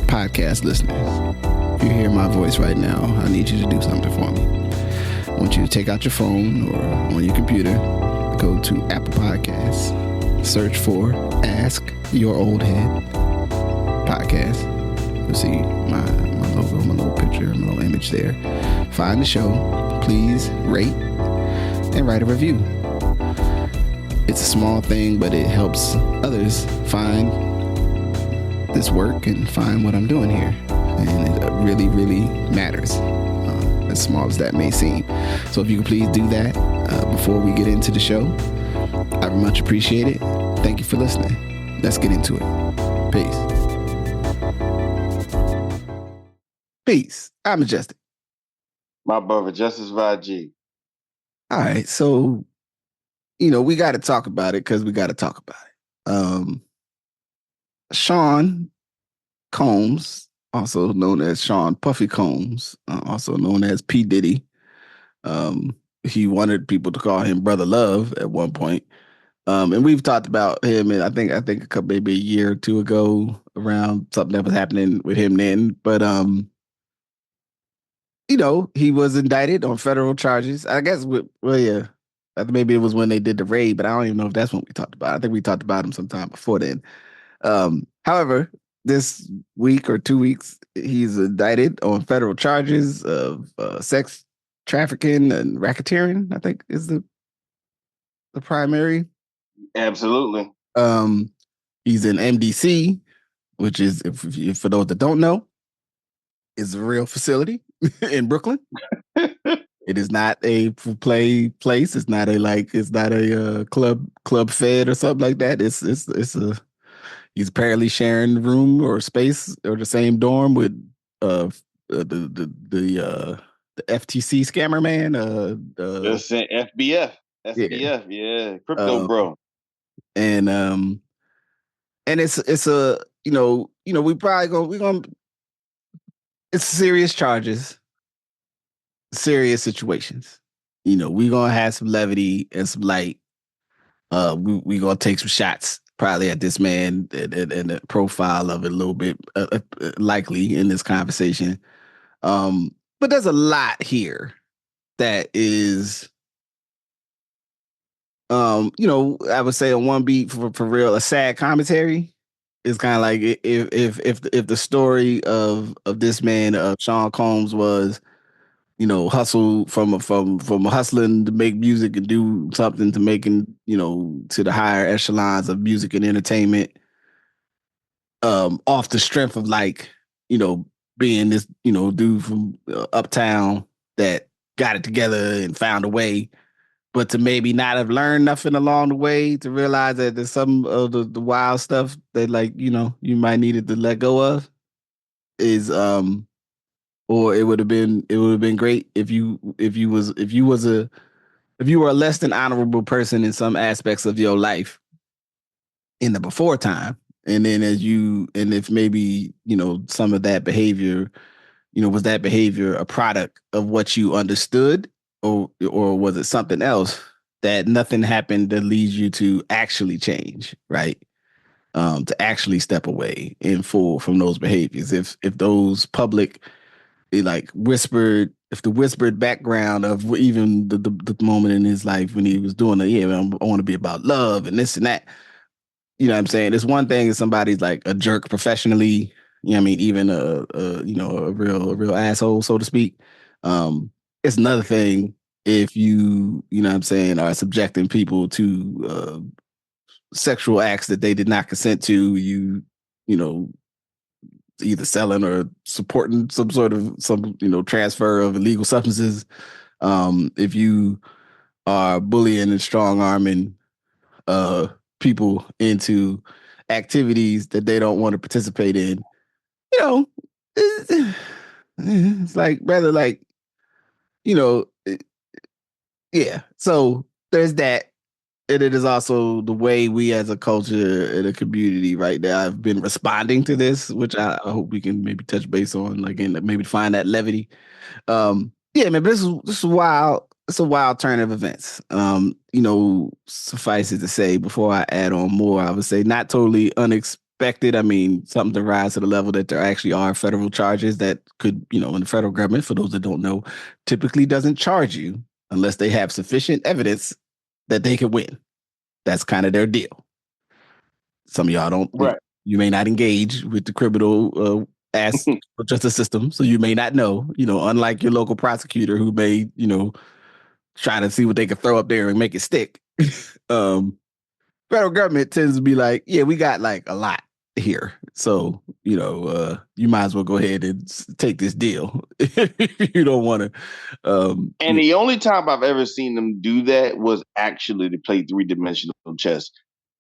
podcast listeners, if you hear my voice right now, I need you to do something for me. I want you to take out your phone or on your computer, go to Apple Podcasts, search for Ask Your Oldhead podcast. You'll see my logo, my little picture, my little image there. Find the show. Please rate and write a review. It's a small thing, but it helps others find this work and find what I'm doing here. And it really, really matters, as small as that may seem. So if you could please do that before we get into the show, I would much appreciate it. Thank you for listening. Let's get into it. Peace. Peace. I'm Majestic. My brother, Justice Rajee. All right, so we got to talk about it because we got to talk about it. Sean Combs, also known as Sean Puffy Combs, also known as P. Diddy. He wanted people to call him Brother Love at one point. And we've talked about him, and I think maybe a year or two ago around something that was happening with him then. But he was indicted on federal charges. I guess I think maybe it was when they did the raid, but I don't even know if that's when we talked about it. I think we talked about him sometime before then. However, this week or 2 weeks, he's indicted on federal charges of sex trafficking and racketeering, I think is the primary. Absolutely. He's in MDC, which is, if for those that don't know, is a real facility in Brooklyn. It is not a play place. It's not a club fed or something like that. He's apparently sharing the room or space or the same dorm with the FTC scammer man. FBF, yeah, crypto bro. And it's a we probably gonna it's serious charges. Serious situations. We're gonna have some levity and some light. We're gonna take some shots probably at this man and the profile of it a little bit likely in this conversation. But there's a lot here that is I would say on one beat for real, a sad commentary. It's kind of like if the story of this man, Sean Combs, was hustle from hustling to make music and do something to making, to the higher echelons of music and entertainment, off the strength of being this, dude from uptown that got it together and found a way, but to maybe not have learned nothing along the way to realize that there's some of the wild stuff that you might needed to let go of is, or it would have been great if you were a less than honorable person in some aspects of your life in the before time, and then if maybe some of that behavior, was that behavior a product of what you understood, or was it something else that nothing happened that leads you to actually change, right? To actually step away in full from those behaviors. If those public, if the whispered background of even the moment in his life when he was doing I want to be about love and this and that. You know what I'm saying? It's one thing if somebody's like a jerk professionally, even a real asshole, so to speak. It's another thing if you know what I'm saying, are subjecting people to sexual acts that they did not consent to, either selling or supporting some transfer of illegal substances. If you are bullying and strong arming people into activities that they don't want to participate in, it's rather yeah. So there's that. And it is also the way we as a culture and a community right now have been responding to this, which I hope we can maybe touch base on, and maybe find that levity. Yeah, man, but this is wild. It's a wild turn of events. Suffice it to say, before I add on more, I would say not totally expected. I mean, something to rise to the level that there actually are federal charges that could, in the federal government, for those that don't know, typically doesn't charge you unless they have sufficient evidence that they could win. That's kind of their deal. Some of y'all don't, right. You may not engage with the criminal justice system, so you may not know, unlike your local prosecutor who may, try to see what they can throw up there and make it stick. Federal government tends to be like, yeah, we got like a lot here. So, you might as well go ahead and take this deal if you don't want to. And the only time I've ever seen them do that was actually to play 3-dimensional chess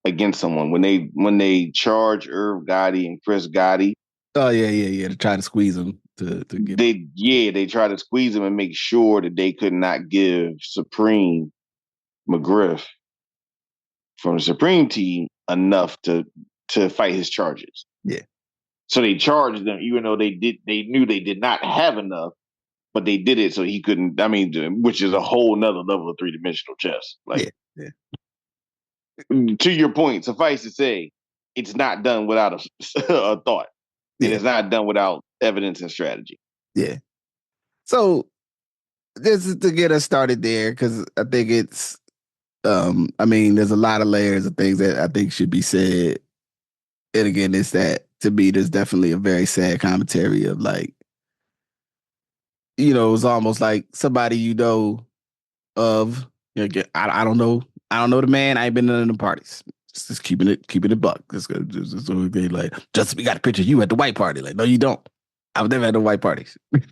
against someone when they charge Irv Gotti and Chris Gotti. Oh yeah, to try to squeeze them to get. They try to squeeze them and make sure that they could not give Supreme McGriff from the Supreme team enough to fight his charges. Yeah. So they charged them, even though they knew they did not have enough, but they did it so he couldn't. I mean, which is a whole nother level of 3-dimensional chess. Like, yeah. To your point, suffice to say, it's not done without a thought, and it's not done without evidence and strategy. Yeah. So this is to get us started there, because I think it's. There's a lot of layers of things that I think should be said. And again, it's that, to me, there's definitely a very sad commentary of like, it's almost like somebody of, I don't know the man. I ain't been to none of the parties. Just keeping it buck. Just they like, just we got a picture of you at the white party. Like, no, you don't. I've never had no white parties. Like,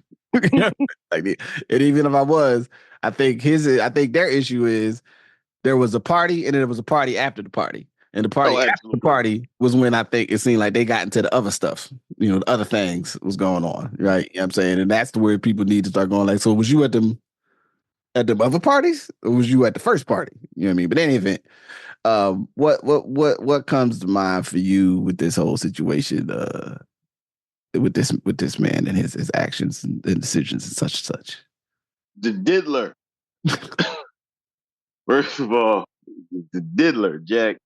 and even if I was, I think their issue is there was a party and then there was a party after the party. And the party after the party was when I think it seemed like they got into the other stuff, the other things was going on, right? You know what I'm saying? And that's where people need to start going like, so was you at them other parties, or was you at the first party? You know what I mean? But in any event, what comes to mind for you with this whole situation, with this man and his actions and decisions and such and such? The diddler. First of all, the diddler, Jack.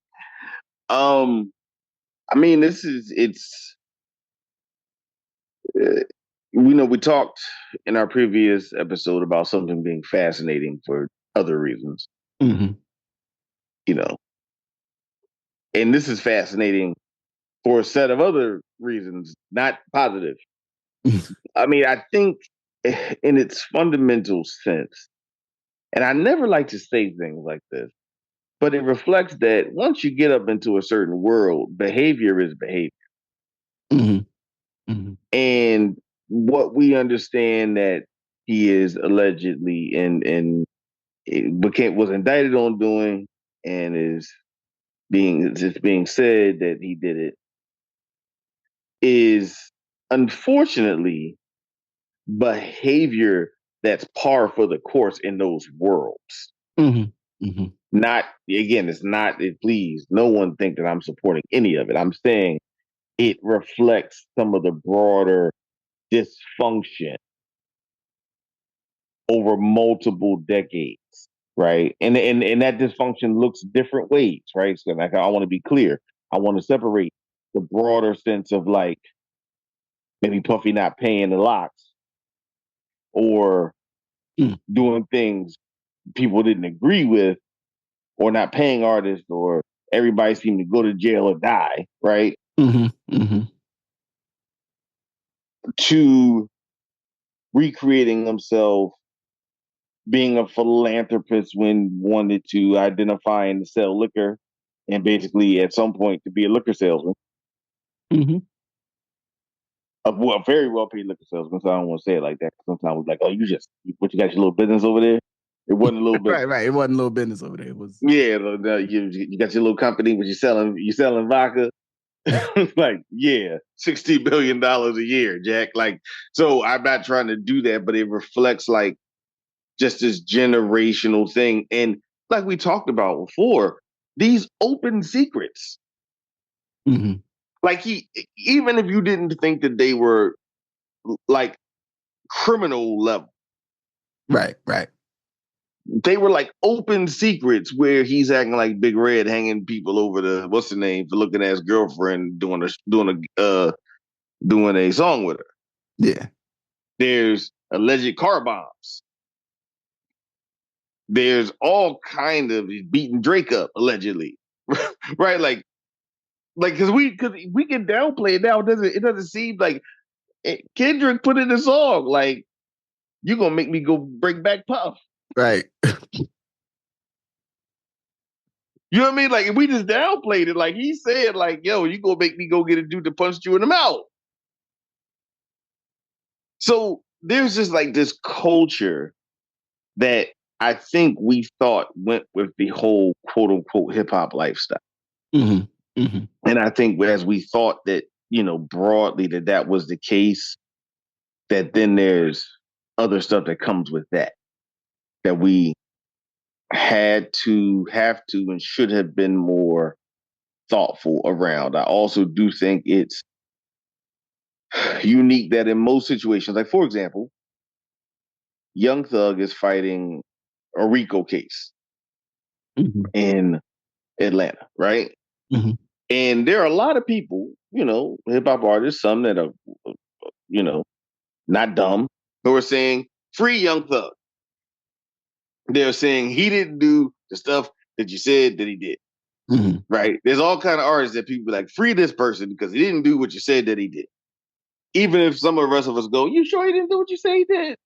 We talked in our previous episode about something being fascinating for other reasons. Mm-hmm. And this is fascinating for a set of other reasons, not positive. I think in its fundamental sense, and I never like to say things like this, but it reflects that once you get up into a certain world, behavior is behavior. Mm-hmm. Mm-hmm. And what we understand that he is allegedly and was indicted on doing, and it's being said that he did it, is unfortunately behavior that's par for the course in those worlds. Mm-hmm. Mm-hmm. Not, again, it's not, please, no one think that I'm supporting any of it. I'm saying it reflects some of the broader dysfunction over multiple decades, right? And that dysfunction looks different ways, right? So like, I want to be clear. I want to separate the broader sense of like maybe Puffy not paying the locks or doing things people didn't agree with, or not paying artists, or everybody seemed to go to jail or die, right? Mm-hmm. Mm-hmm. To recreating himself being a philanthropist when wanted to identify and sell liquor, and basically at some point to be a liquor salesman. Mm-hmm. A very well paid liquor salesman. So I don't want to say it like that. Sometimes we're like, oh, you got your little business over there? It wasn't a little business. Right. It wasn't a little business over there. It was. Yeah, you got your little company, but you're selling vodka. Like, yeah, $60 billion a year, Jack. Like, so I'm not trying to do that, but it reflects like just this generational thing. And like we talked about before, these open secrets. Mm-hmm. Like even if you didn't think that they were like criminal level. Right. they were like open secrets where he's acting like Big Red, hanging people over the what's the name for looking at his girlfriend doing a song with her. Yeah. There's alleged car bombs. There's all kind of beating Drake up allegedly, right? Like because we can downplay it now. It doesn't seem like Kendrick put in a song like you gonna make me go bring back Puff. Right. You know what I mean? Like, if we just downplayed it, like he said, like, yo, you gonna make me go get a dude to punch you in the mouth. So there's just like this culture that I think we thought went with the whole quote unquote hip hop lifestyle. Mm-hmm. Mm-hmm. And I think as we thought that, broadly that was the case, that then there's other stuff that comes with that we have to and should have been more thoughtful around. I also do think it's unique that in most situations, like for example, Young Thug is fighting a RICO case in Atlanta, right? Mm-hmm. And there are a lot of people, hip hop artists, some that are, not dumb, who are saying, free Young Thug. They're saying he didn't do the stuff that you said that he did. Mm-hmm. Right? There's all kind of artists that people be like, free this person because he didn't do what you said that he did. Even if some of the rest of us go, you sure he didn't do what you say he did?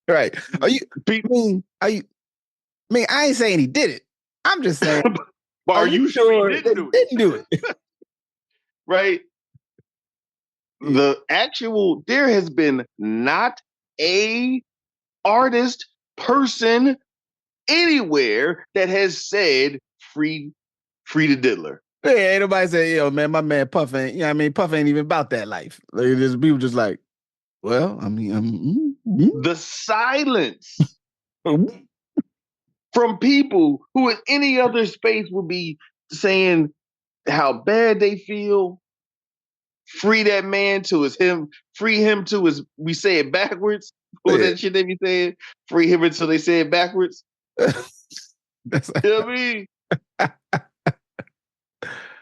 Right. Are you? I ain't saying he did it. I'm just saying. But are you sure he didn't do it? Right. There has been not a artist, person, anywhere that has said free the diddler. Yeah, ain't nobody say, yo, man, my man Puff ain't, Puff ain't even about that life. Like, there's people just like, well, the silence from people who in any other space would be saying how bad they feel. Free that man free him to his, we say it backwards. What was that shit they be saying? Free him until they say it backwards. That's you know what I mean?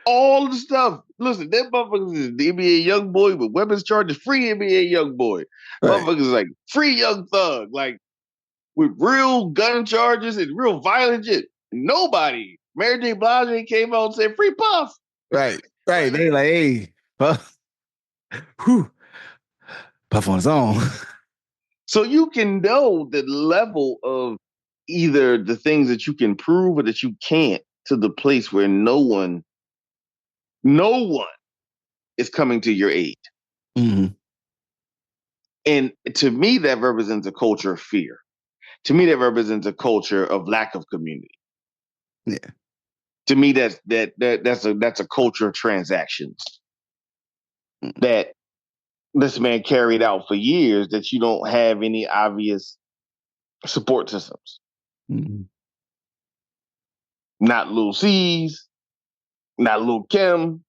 All the stuff. Listen, that motherfuckers is the NBA young boy with weapons charges. Free NBA young boy. Right. Motherfuckers like free Young Thug, like with real gun charges and real violent shit. Nobody. Mary J. Blige came out and said free Puff. Right. Right. They like, hey, Puff. Whew. Puff on his own. So you can know the level of either the things that you can prove or that you can't, to the place where no one is coming to your aid. Mm-hmm. And to me, that represents a culture of fear. To me, that represents a culture of lack of community. Yeah. To me, that's a culture of transactions that this man carried out for years, that you don't have any obvious support systems. Mm-hmm. Not Lil C's, not Lil Kim.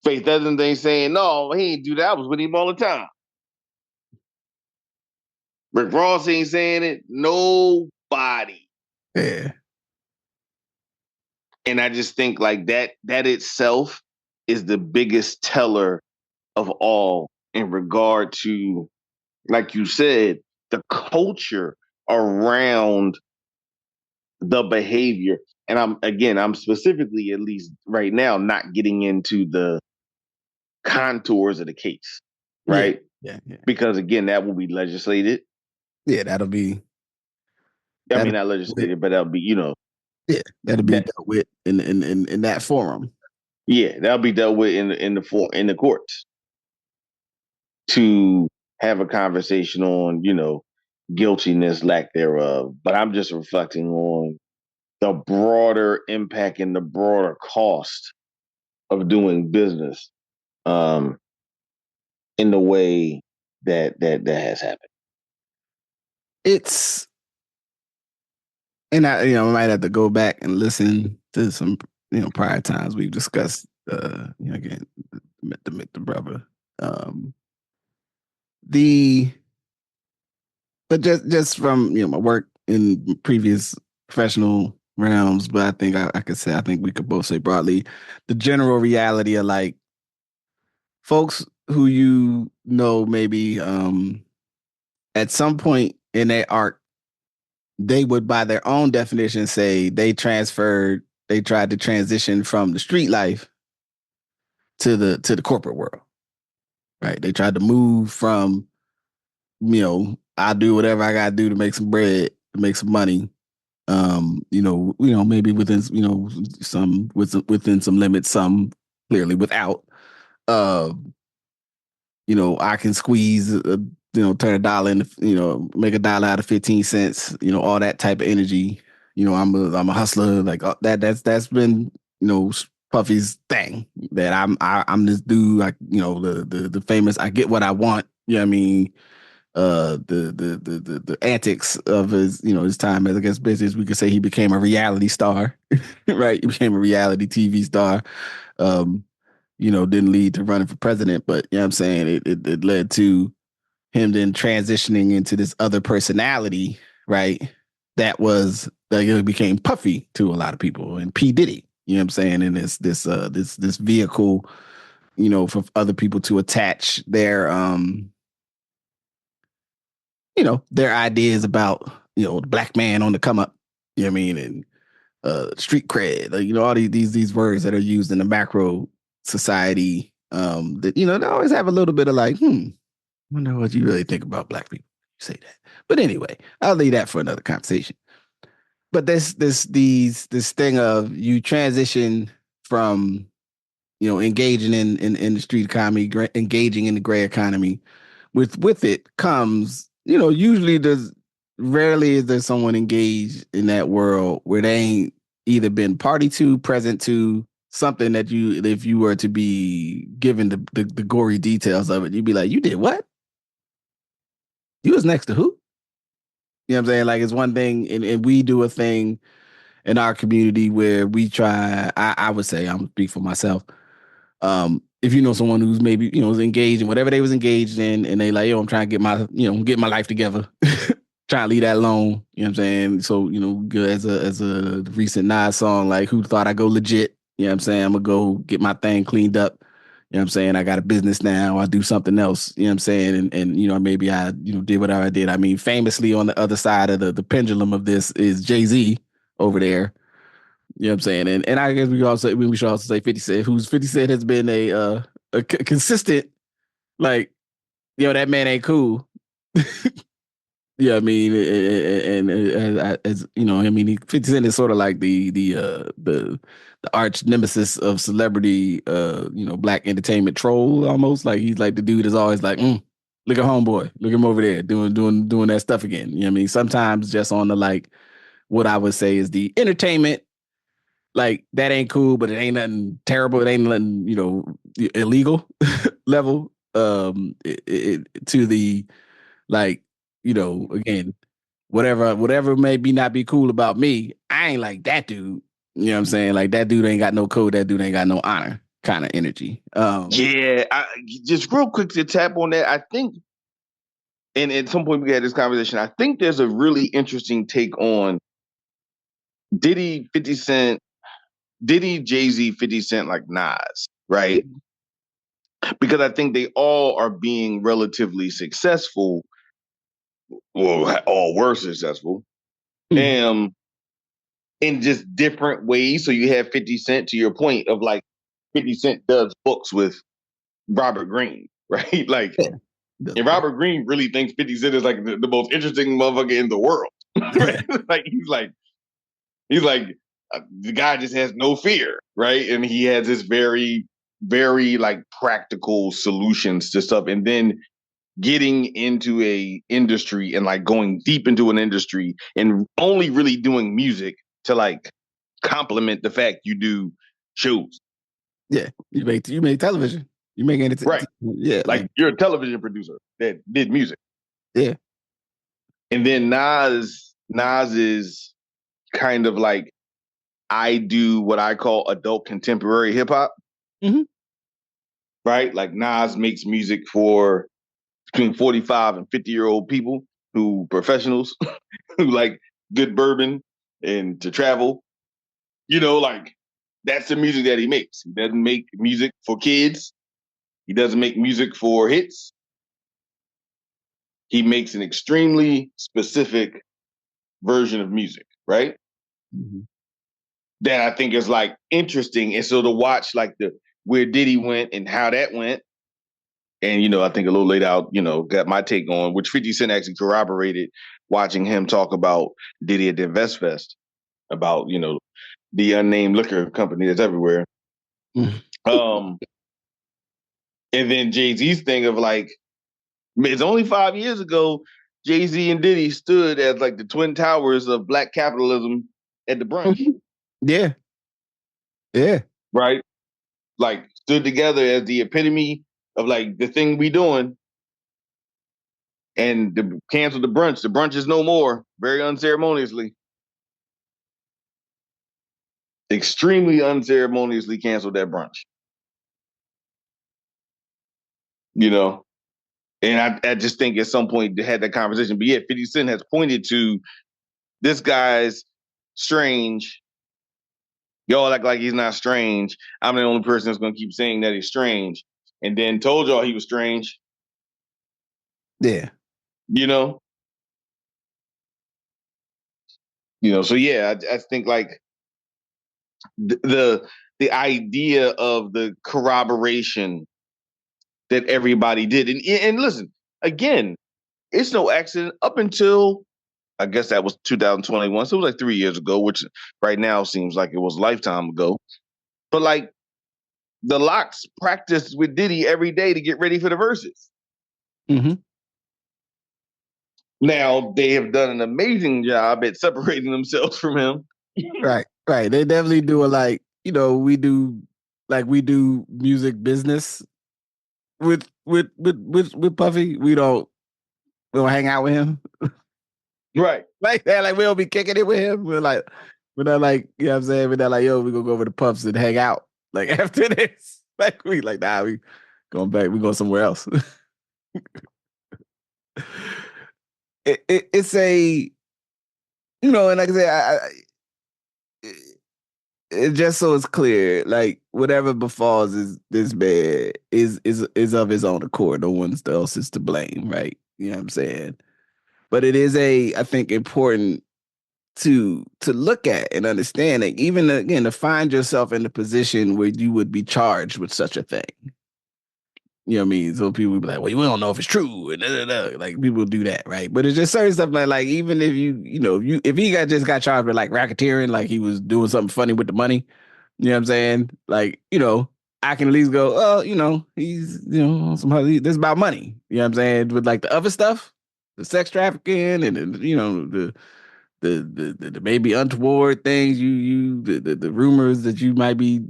Faith Evans ain't saying, no, he ain't do that. I was with him all the time. Rick Ross ain't saying it. Nobody. Yeah. And I just think like that itself is the biggest teller of all in regard to, like you said, the culture around the behavior. And I'm specifically, at least right now, not getting into the contours of the case, right? Yeah. Because again, that will be legislated. Yeah, that'll be. Not legislated, but that'll be, Yeah, that'll be dealt with in that forum. Yeah, that'll be dealt with in the courts to have a conversation on, guiltiness, lack thereof. But I'm just reflecting on the broader impact and the broader cost of doing business in the way that has happened. It's, and I might have to go back and listen to some, prior times we've discussed, again, the brother. But But just from my work in previous professional realms, but I think I could say I think we could both say broadly the general reality of like folks who maybe at some point in their arc they would by their own definition say they tried to transition from the street life to the corporate world, right? They tried to move from I do whatever I gotta do to make some bread, to make some money. Maybe within some within some limits, some clearly without. Uh, I can squeeze turn a dollar into make a dollar out of 15 cents. All that type of energy. I'm a hustler. Like that's been Puffy's thing. That I'm this dude. Like the famous. I get what I want. You know what I mean? The antics of his time as I guess business, we could say he became a reality star, right? He became a reality TV star. Didn't lead to running for president, but you know what I'm saying it led to him then transitioning into this other personality, right? That was that it became Puffy to a lot of people, and P Diddy. You know what I'm saying? And this vehicle, for other people to attach their ideas about, the black man on the come up, you know what I mean? And street cred, like, all these words that are used in the macro society, that, they always have a little bit of like, wonder what you really think about black people. You say that. But anyway, I'll leave that for another conversation. But this thing of you transition from, engaging in the street economy, engaging in the gray economy, with it comes, usually rarely is there someone engaged in that world where they ain't either been party to, present to something that if you were to be given the gory details of it, you'd be like, you did what? You was next to who? You know what I'm saying? Like, it's one thing, and we do a thing in our community where we try, I would say, I'm speak for myself. If you know someone who's maybe, is engaged in whatever they was engaged in, and they like, yo, I'm trying to get my life together, trying to leave that alone. You know what I'm saying? So, as a recent Nas song, like, who thought I go legit? You know what I'm saying? I'm gonna go get my thing cleaned up. You know what I'm saying? I got a business now. I do something else. You know what I'm saying? And maybe I, did whatever I did. I mean, famously on the other side of the pendulum of this is Jay-Z over there. You know what I'm saying? And I guess we should also say 50 Cent, who's 50 Cent has been a consistent, like, that man ain't cool. Yeah, I mean, and as I mean, 50 Cent is sort of like the arch nemesis of celebrity, black entertainment troll almost. Like, he's like the dude is always like, look at homeboy, look at him over there doing that stuff again. You know what I mean? Sometimes just on the, like, what I would say is the entertainment, like, that ain't cool, but it ain't nothing terrible. It ain't nothing, illegal level. To the, like, again, whatever may not be cool about me, I ain't like that dude. You know what I'm saying? Like, that dude ain't got no code, that dude ain't got no honor kind of energy. Yeah, just real quick to tap on that, I think, and at some point we had this conversation, I think there's a really interesting take on Diddy, 50 Cent, Diddy, Jay-Z, 50 Cent, like Nas, right? Because I think they all are being relatively successful, or all were successful, in just different ways. So you have 50 Cent, to your point of, like, 50 Cent does books with Robert Greene, right? Like, and Robert Greene really thinks 50 Cent is like the most interesting motherfucker in the world. Right? Like, he's like, the guy just has no fear, right? And he has this very, very, like, practical solutions to stuff. And then getting into a industry and, like, going deep into an industry and only really doing music to, like, complement the fact you do shows. Yeah, you make television. You make it right. Yeah, like, you're a television producer that did music. Yeah. And then Nas is kind of like, I do what I call adult contemporary hip hop. Mm-hmm. Right? Like, Nas makes music for between 45 and 50-year-old people. who professionals who like good bourbon and to travel. Like that's the music that he makes. He doesn't make music for kids. He doesn't make music for hits. He makes an extremely specific version of music, right? Mm-hmm. That I think is like interesting. And so to watch like where Diddy went and how that went. And, I think a little later out, got my take on, which 50 Cent actually corroborated watching him talk about Diddy at the Invest Fest about, the unnamed liquor company that's everywhere. And then Jay-Z's thing of like, it's only 5 years ago, Jay-Z and Diddy stood as like the twin towers of black capitalism at the brunch. Yeah. Yeah. Right? Like stood together as the epitome of like the thing we doing and canceled the brunch. The brunch is no more, very unceremoniously. Extremely unceremoniously canceled that brunch. And I just think at some point they had that conversation. But yeah, 50 Cent has pointed to this guy's strange. Y'all act like he's not strange. I'm the only person that's going to keep saying that he's strange. And then told y'all he was strange. Yeah. So yeah, I think like the idea of the corroboration that everybody did. And listen, again, it's no accident up until I guess that was 2021. So it was like 3 years ago, which right now seems like it was a lifetime ago. But like the Locks practiced with Diddy every day to get ready for the verses. Mm-hmm. Now they have done an amazing job at separating themselves from him. Right. They definitely do we do music business with Puffy. We don't hang out with him. Right. Like that, like we don't be kicking it with him. We're not like, you know what I'm saying? We're not like, yo, we gonna go over to Puffs and hang out. Like after this. Like we going back, we going somewhere else. It's a, and like I said, it just so it's clear, like whatever befalls this man is of his own accord. No one else is to blame, right? You know what I'm saying? But it is I think important to look at and understand that even again to find yourself in a position where you would be charged with such a thing. You know what I mean? So people would be like, well, we don't know if it's true. And like people do that, right? But it's just certain stuff like even if if he just got charged with like racketeering, like he was doing something funny with the money, you know what I'm saying? Like, I can at least go, oh, he's, somehow this is about money. You know what I'm saying? With like the other stuff, the sex trafficking and the maybe untoward things, the rumors that you might be,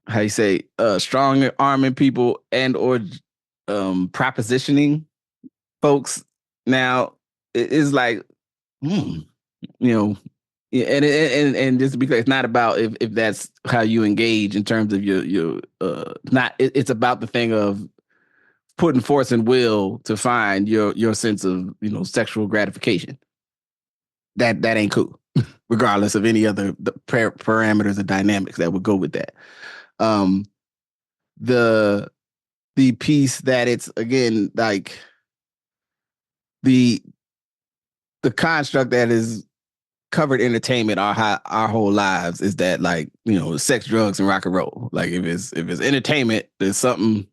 how you say, strong arming people and or propositioning folks. Now it is like, and just because it's not about if that's how you engage in terms of your not it's about the thing of putting force and will to find your sense of sexual gratification. That ain't cool, regardless of any other parameters or dynamics that would go with that. The piece that it's again like the construct that is covered entertainment our whole lives is that like sex, drugs, and rock and roll. Like if it's entertainment, there's something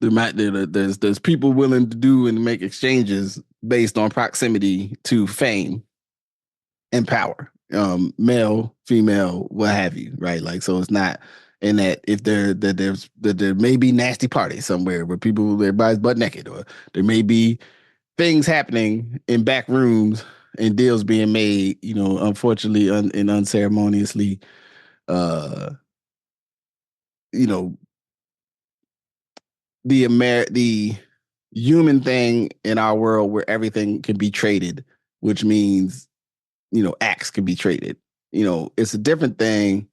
there's people willing to do and make exchanges based on proximity to fame and power, male, female, what have you, right? Like, so it's not in that if there may be nasty parties somewhere where everybody's butt naked, or there may be things happening in back rooms and deals being made, unfortunately and unceremoniously, the human thing in our world where everything can be traded, which means acts can be traded. It's a different thing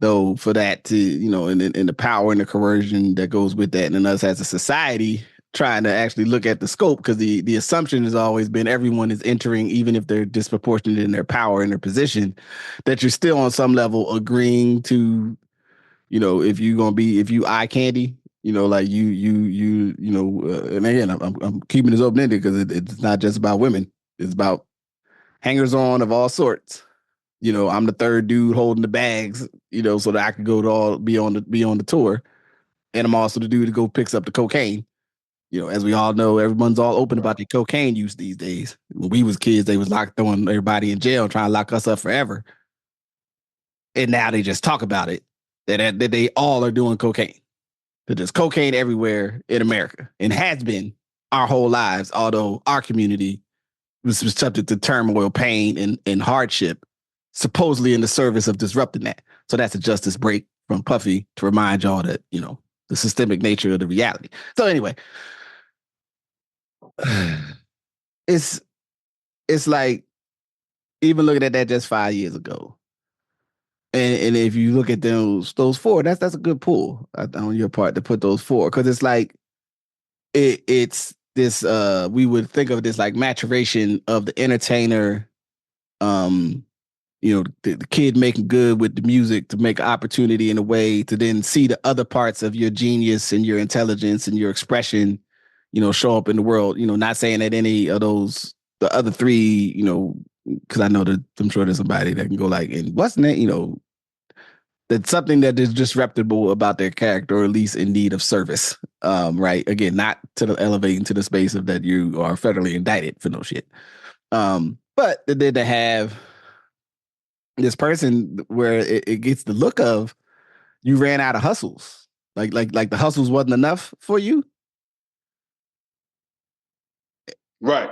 though for that to, and the power and the coercion that goes with that, and us as a society trying to actually look at the scope, because the assumption has always been everyone is entering, even if they're disproportionate in their power and their position, that you're still on some level agreeing to, if you eye candy, like and again, I'm keeping this open ended because it's not just about women. It's about hangers on of all sorts. I'm the third dude holding the bags, so that I could be on the tour, and I'm also the dude that go picks up the cocaine. As we all know, everyone's all open about the cocaine use these days. When we was kids, they was throwing everybody in jail, trying to lock us up forever. And now they just talk about it, that they all are doing cocaine. That there's cocaine everywhere in America, and has been our whole lives, although our community was subject to turmoil, pain, and hardship, supposedly in the service of disrupting that. So that's a justice break from Puffy to remind y'all that, the systemic nature of the reality. So anyway, it's like, even looking at that just 5 years ago, and if you look at those four, that's a good pull on your part to put those four, because it's like it's this we would think of this like maturation of the entertainer, the kid making good with the music to make an opportunity in a way to then see the other parts of your genius and your intelligence and your expression, show up in the world. Not saying that any of those, the other three, because I know that I'm sure there's somebody that can go like, and wasn't it, that's something that is disreputable about their character, or at least in need of service. Right. Again, not to the elevating to the space of that you are federally indicted for no shit. But then to have this person where it gets the look of you ran out of hustles, like the hustles wasn't enough for you, right?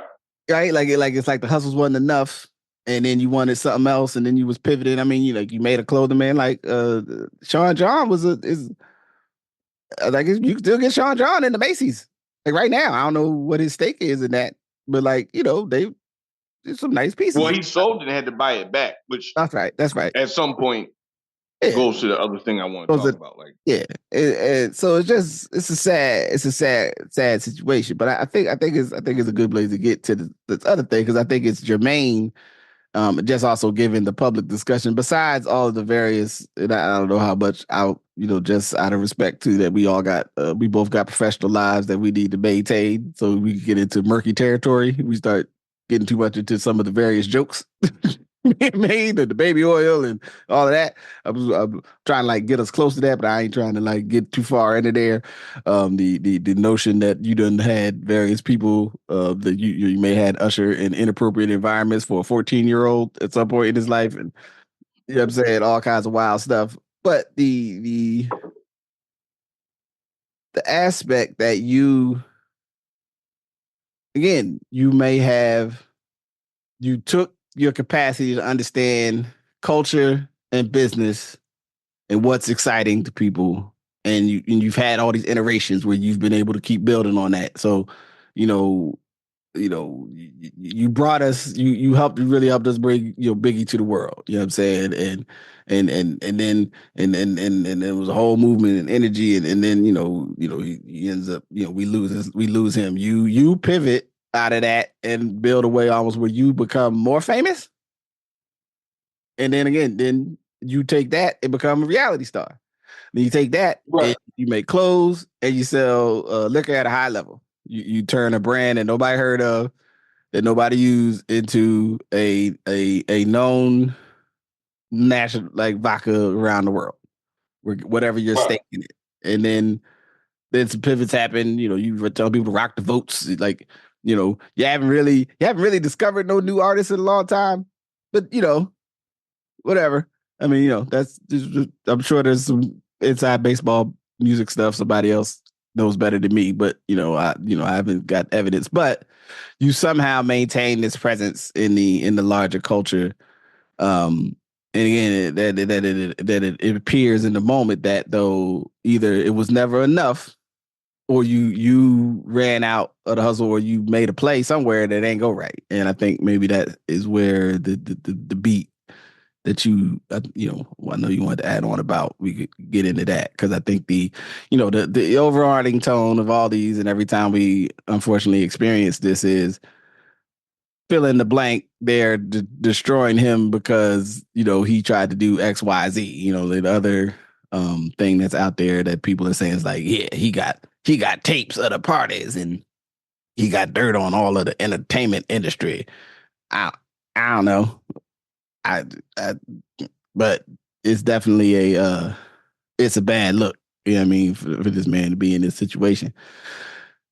Like it's like the hustles wasn't enough, and then you wanted something else, and then you was pivoting. I mean, you made a clothing man like Sean John is like, you can still get Sean John in the Macy's like right now. I don't know what his stake is in that, but like they did some nice pieces. Well, he sold it and had to buy it back, which that's right. At some point, goes to the other thing I want to talk about. Like, so it's a sad situation. But I think it's a good place to get to this other thing, because I think it's germane. Just also giving the public discussion, besides all of the various, and I don't know how much out, just out of respect to that, we both got professional lives that we need to maintain, so we can get into murky territory. We start getting too much into some of the various jokes made, and the baby oil and all of that. I'm trying to like get us close to that, but I ain't trying to like get too far into there. The notion that you done had various people that you may had usher in inappropriate environments for a 14-year-old at some point in his life, and you know what I'm saying, all kinds of wild stuff. But the aspect that you took your capacity to understand culture and business and what's exciting to people, and you've had all these iterations where you've been able to keep building on that. So, you brought us, you really helped us bring Biggie to the world. You know what I'm saying? And there was a whole movement and energy, and then he ends up, we lose him. You pivot out of that and build a way almost where you become more famous, and then you take that and become a reality star. Then you take that, right, and you make clothes and you sell liquor at a high level. You turn a brand that nobody heard of, that nobody used, into a known national, like vodka around the world, whatever your stake in it. And then some pivots happen. You tell people to rock the votes. Like, you haven't really discovered no new artists in a long time, but whatever. I mean, that's just, I'm sure there's some inside baseball music stuff somebody else knows better than me, but I haven't got evidence. But you somehow maintain this presence in the larger culture. And again, that it appears in the moment that, though, either it was never enough, or you ran out of the hustle, or you made a play somewhere that ain't go right. And I think maybe that is where the beat that I know you wanted to add on about, we could get into that, because I think the overarching tone of all these, and every time we unfortunately experience this, is fill in the blank. They're destroying him because he tried to do X, Y, Z. The other thing that's out there that people are saying is like, yeah, he got tapes of the parties, and he got dirt on all of the entertainment industry. I don't know. I but it's definitely it's a bad look. You know what I mean, for this man to be in this situation.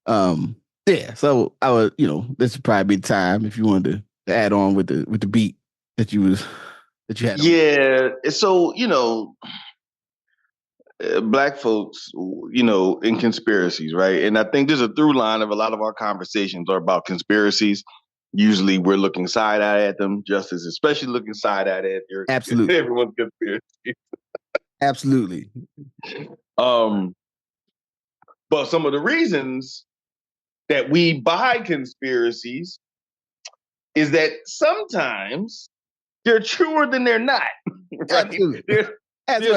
Yeah. So I would, this would probably be the time if you wanted to add on with the beat that you had. Yeah. So Black folks, in conspiracies, right? And I think there's a through line of a lot of our conversations are about conspiracies. Usually we're looking side-eye at them. Justice, especially looking side-eye at Absolutely. everyone's conspiracy. Absolutely. But some of the reasons that we buy conspiracies is that sometimes they're truer than they're not. Right? Absolutely. There's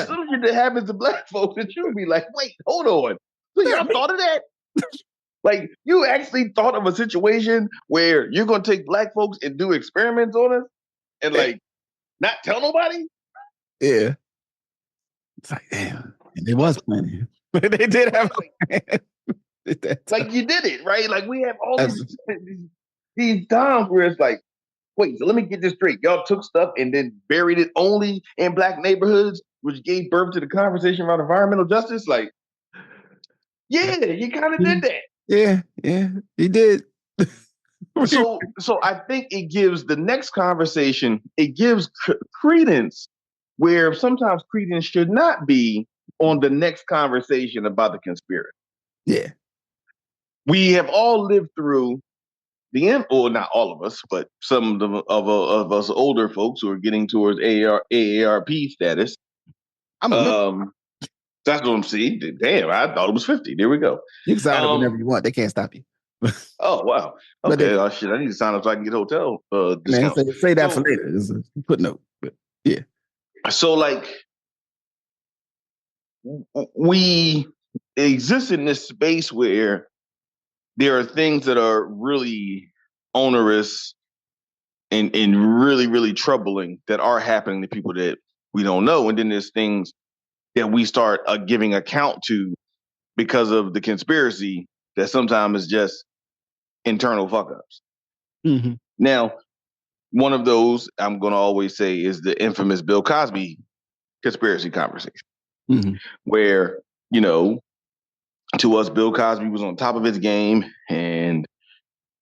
some shit that happens to Black folks that you would be like, wait, hold on. So y'all thought of that? Like, you actually thought of a situation where you're going to take Black folks and do experiments on us and like not tell nobody? Yeah. It's like, damn. And there was plenty. They did have like you did it, right? Like we have all these times where it's like, wait, so let me get this straight. Y'all took stuff and then buried it only in Black neighborhoods, which gave birth to the conversation around environmental justice? Like, yeah, you kind of did that. Yeah, he did. So I think it gives the next conversation, it gives credence where sometimes credence should not be on the next conversation about the conspiracy. Yeah. We have all lived through or not all of us, but some of us older folks who are getting towards AARP status. That's what I'm seeing. Damn, I thought it was 50. There we go. You can sign up whenever you want. They can't stop you. Oh, wow. Okay. Oh, shit. I need to sign up so I can get hotel discounts. Man, say that for later. It's a footnote. But yeah. So, like, we exist in this space where there are things that are really onerous and really, really troubling that are happening to people that we don't know. And then there's things that we start giving account to because of the conspiracy that sometimes is just internal fuck-ups. Mm-hmm. Now, one of those I'm going to always say is the infamous Bill Cosby conspiracy conversation, where, to us, Bill Cosby was on top of his game and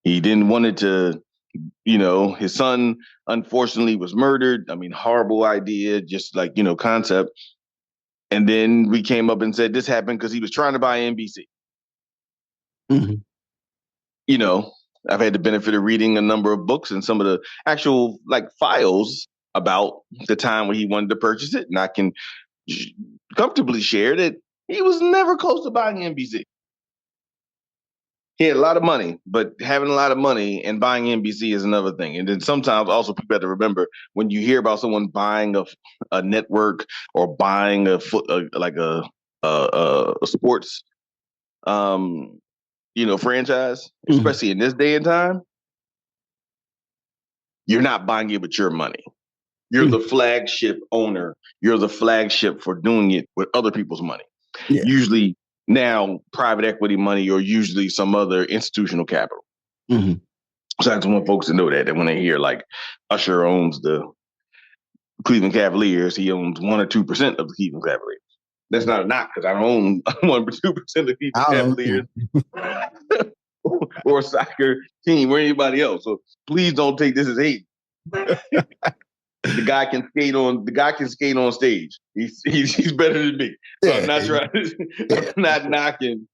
he didn't want it to, his son, unfortunately, was murdered. I mean, horrible idea, just like, concept. And then we came up and said this happened because he was trying to buy NBC. Mm-hmm. I've had the benefit of reading a number of books and some of the actual files about the time when he wanted to purchase it. And I can comfortably share that he was never close to buying NBC. He had a lot of money, but having a lot of money and buying NBC is another thing. And then sometimes also people have to remember when you hear about someone buying a network or buying a sports, franchise, especially in this day and time, you're not buying it with your money. You're the flagship owner. You're the flagship for doing it with other people's money. Yeah. Usually now private equity money or usually some other institutional capital. So I just want folks to know that when they hear Usher owns the Cleveland Cavaliers, he owns 1 or 2% of the Cleveland Cavaliers. That's not a knock because I don't own 1 or 2% of the Cleveland Cavaliers or a soccer team or anybody else. So please don't take this as hate. The guy can skate on stage. He's better than me. So I'm not I'm not knocking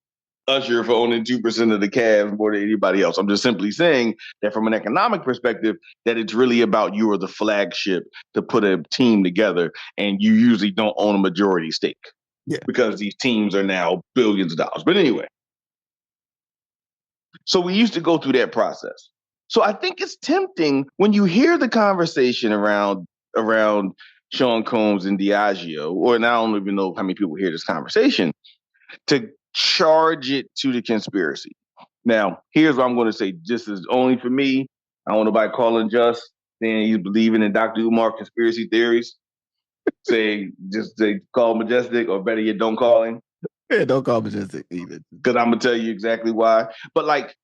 Usher for owning 2% of the Cavs more than anybody else. I'm just simply saying that from an economic perspective, that it's really about you are the flagship to put a team together, and you usually don't own a majority stake. Yeah. Because these teams are now billions of dollars. But anyway, so we used to go through that process. So I think it's tempting when you hear the conversation around around Sean Combs and Diageo, and I don't even know how many people hear this conversation, to charge it to the conspiracy. Now, here's what I'm going to say. This is only for me. I don't want nobody calling Just saying he's believing in Dr. Umar conspiracy theories. Say call Majestic, or better yet, don't call him. Yeah, don't call Majestic either. Because I'm gonna tell you exactly why. But like,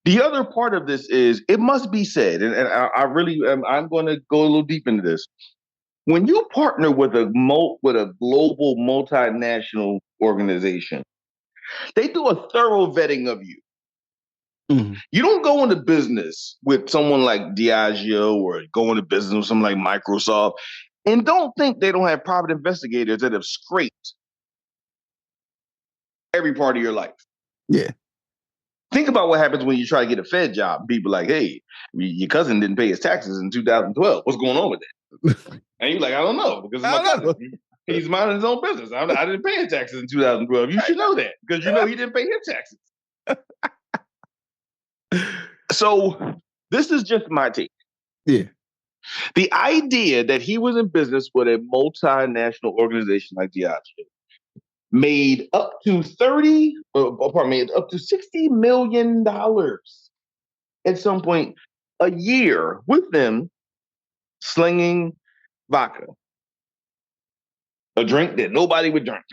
the other part of this is it must be said, and I really I'm going to go a little deep into this. When you partner with a global multinational organization, they do a thorough vetting of you. Mm-hmm. You don't go into business with someone like Diageo or go into business with someone like Microsoft, and don't think they don't have private investigators that have scraped every part of your life. Yeah. Think about what happens when you try to get a Fed job. People like, hey, your cousin didn't pay his taxes in 2012. What's going on with that? And you're like, I don't know, because it's my cousin. He's minding his own business. I didn't pay his taxes in 2012. You should know that, because you know he didn't pay his taxes. So this is just my take. Yeah. The idea that he was in business with a multinational organization like Diageo made up to $60 million at some point a year with them slinging vodka, a drink that nobody would drink,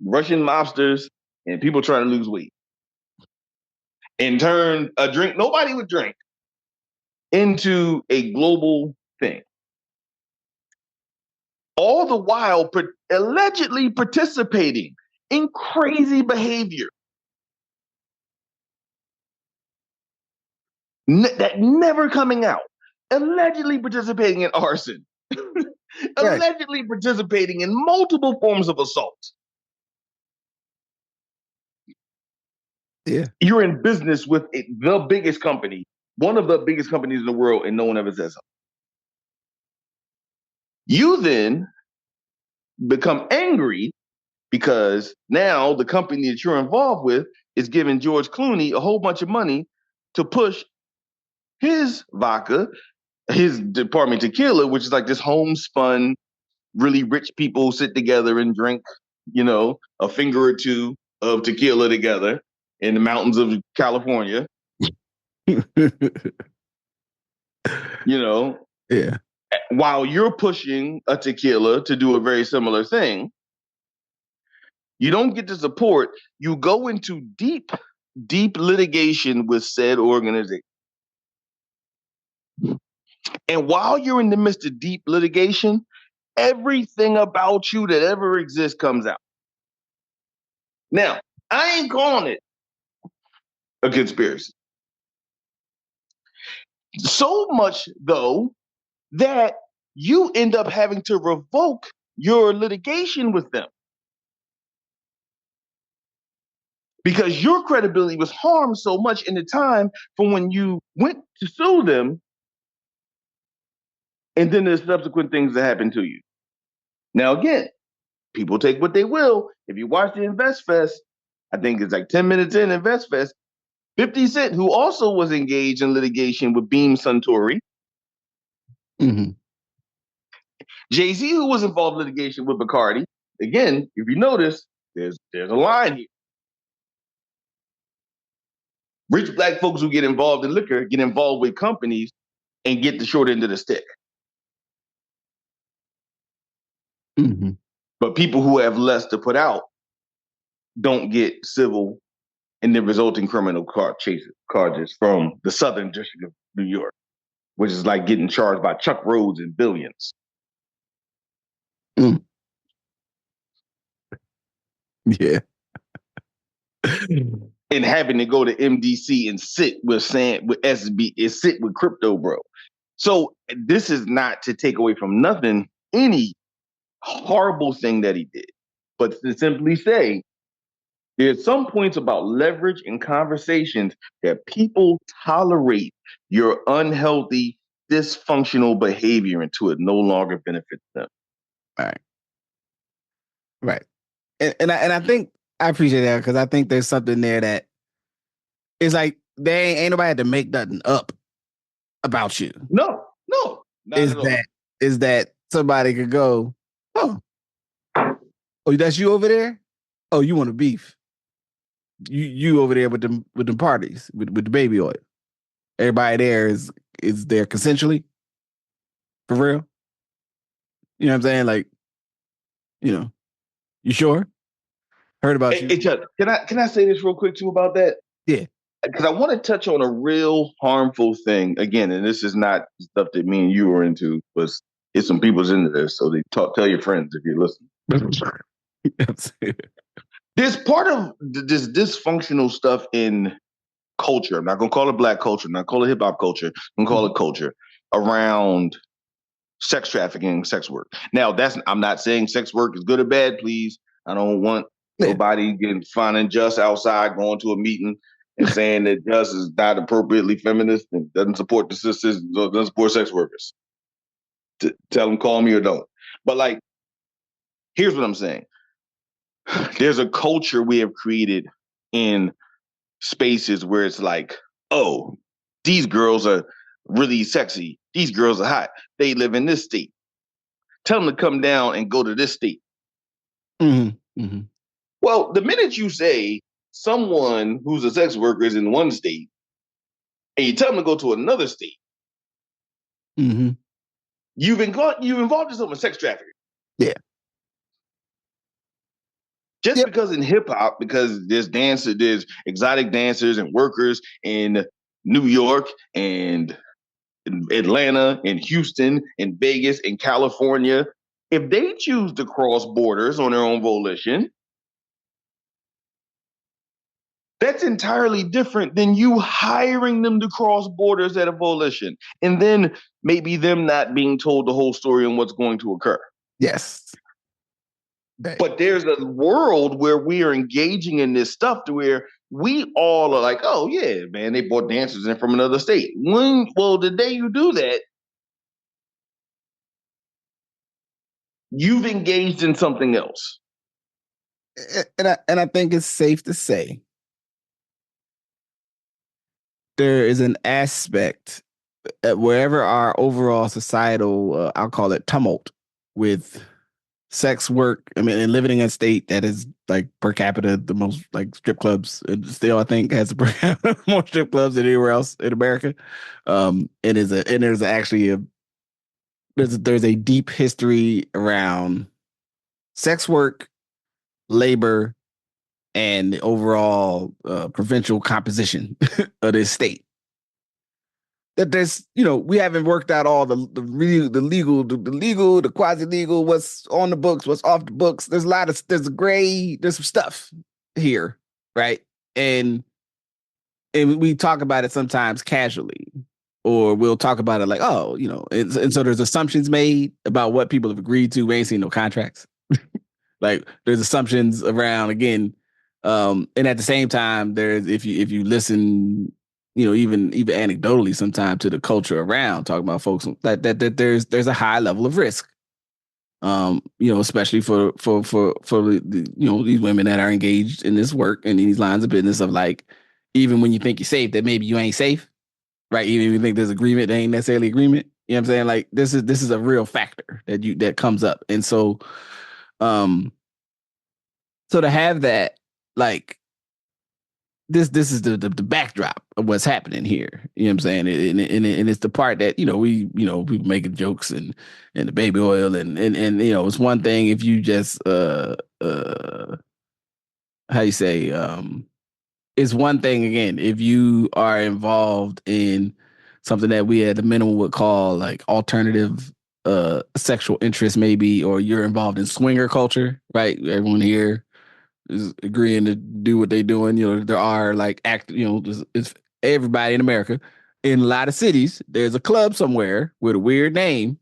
Russian mobsters and people trying to lose weight, and turn a drink nobody would drink into a global thing. All the while allegedly participating in crazy behavior that never coming out. Allegedly participating in arson. Allegedly participating in multiple forms of assault. Yeah. You're in business with the biggest company, one of the biggest companies in the world, and no one ever says something. You then become angry because now the company that you're involved with is giving George Clooney a whole bunch of money to push his vodka, his department tequila, which is like this homespun, really rich people sit together and drink, a finger or two of tequila together in the mountains of California. Yeah. While you're pushing a tequila to do a very similar thing, you don't get the support. You go into deep, deep litigation with said organization. And while you're in the midst of deep litigation, everything about you that ever exists comes out. Now, I ain't calling it a conspiracy. So much, though, that you end up having to revoke your litigation with them. Because your credibility was harmed so much in the time from when you went to sue them, and then there's subsequent things that happen to you. Now, again, people take what they will. If you watch the Invest Fest, I think it's like 10 minutes in Invest Fest, 50 Cent, who also was engaged in litigation with Beam Suntory. Mm-hmm. Jay-Z, who was involved in litigation with Bacardi. Again, if you notice, there's a line here. Rich black folks who get involved in liquor get involved with companies and get the short end of the stick. Mm-hmm. But people who have less to put out don't get civil and the resulting criminal charges from the Southern District of New York, which is like getting charged by Chuck Rhodes in billions. Mm. Yeah. And having to go to MDC and sit with SB and sit with Crypto Bro. So this is not to take away from nothing, any horrible thing that he did, but to simply say there's some points about leverage and conversations that people tolerate your unhealthy, dysfunctional behavior until it no longer benefits them. Right. And I think I appreciate that, because I think there's something there that it's like ain't nobody had to make nothing up about you. No. Not at all. Is that somebody could go, oh, that's you over there? Oh, you want to beef? You over there with them parties with the baby oil? Everybody there is there consensually, for real? You know what I'm saying? Like, you sure? Heard about you. Hey, Chuck, can I say this real quick too about that? Yeah. Because I want to touch on a real harmful thing again, and this is not stuff that me and you are into, but it's some people's into this. So tell your friends if you're listening. There's part of this dysfunctional stuff in culture. I'm not gonna call it black culture. I'm not gonna call it hip hop culture. I'm gonna call it culture around sex trafficking, sex work. Now, I'm not saying sex work is good or bad. Please, I don't want nobody getting finding Just outside going to a meeting and saying that Just is not appropriately feminist and doesn't support the sisters, doesn't support sex workers. Tell them call me or don't. But like, here's what I'm saying. There's a culture we have created in spaces where it's like, oh, these girls are really sexy. These girls are hot. They live in this state. Tell them to come down and go to this state. Mm-hmm. Mm-hmm. Well, the minute you say someone who's a sex worker is in one state and you tell them to go to another state, mm-hmm. you've involved yourself in sex trafficking. Yeah. Just because in hip hop, because there's exotic dancers and workers in New York and in Atlanta, in Houston, in Vegas, in California, if they choose to cross borders on their own volition, that's entirely different than you hiring them to cross borders at a volition. And then maybe them not being told the whole story on what's going to occur. Yes. But there's a world where we are engaging in this stuff to where we all are like, oh, yeah, man, they brought dancers in from another state. The day you do that, you've engaged in something else. And I think it's safe to say there is an aspect wherever our overall societal, I'll call it tumult with sex work. I mean, and living in a state that is like per capita the most like strip clubs, and still I think has more strip clubs than anywhere else in America. There's a deep history around sex work, labor, and the overall provincial composition of this state. That there's, we haven't worked out all the legal, the quasi-legal, what's on the books, what's off the books. There's there's some stuff here, right? And we talk about it sometimes casually, or we'll talk about it like, oh, and so there's assumptions made about what people have agreed to. We ain't seen no contracts. Like there's assumptions around again. And at the same time, there's if you listen, even anecdotally sometimes to the culture around talking about folks that there's a high level of risk. Especially for these women that are engaged in this work and these lines of business of like, even when you think you're safe, that maybe you ain't safe, right? Even if you think there's agreement, there ain't necessarily agreement. You know what I'm saying? Like this is a real factor that comes up. And so, so to have that, like, this is the backdrop of what's happening here. You know what I'm saying? And it's the part that, we making jokes and the baby oil and it's one thing if you just how you say it's one thing again if you are involved in something that we at the minimum would call like alternative sexual interest maybe, or you're involved in swinger culture, right? Everyone here is agreeing to do what they're doing. There are like it's everybody in America. In a lot of cities, there's a club somewhere with a weird name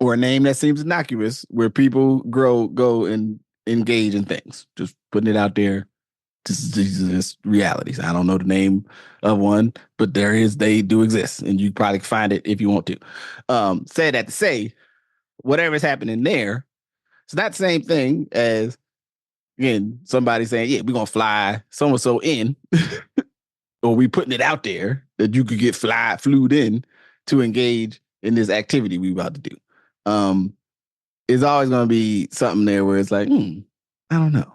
or a name that seems innocuous where people go and engage in things. Just putting it out there. This is realities. I don't know the name of one, but they do exist, and you probably find it if you want to. Say that to say, whatever's happening there, it's not the same thing as, again, somebody saying, yeah, we're going to fly so-and-so in, or we putting it out there that you could get flued in to engage in this activity we about to do. It's always going to be something there where it's like, I don't know.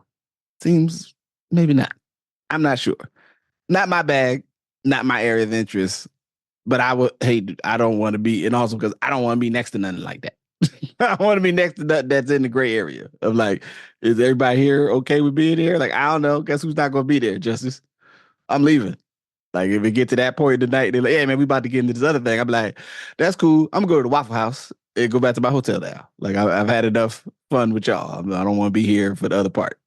Seems maybe not. I'm not sure. Not my bag, not my area of interest. But I don't want to be, and also because I don't want to be next to nothing like that. I want to be next to nothing that's in the gray area of like, is everybody here okay with being here? Like, I don't know. Guess who's not going to be there, Justice? I'm leaving. Like, if it get to that point tonight, they're like, yeah, man, we about to get into this other thing. I'm like, that's cool. I'm going to go to the Waffle House and go back to my hotel now. Like, I've had enough fun with y'all. I don't want to be here for the other party.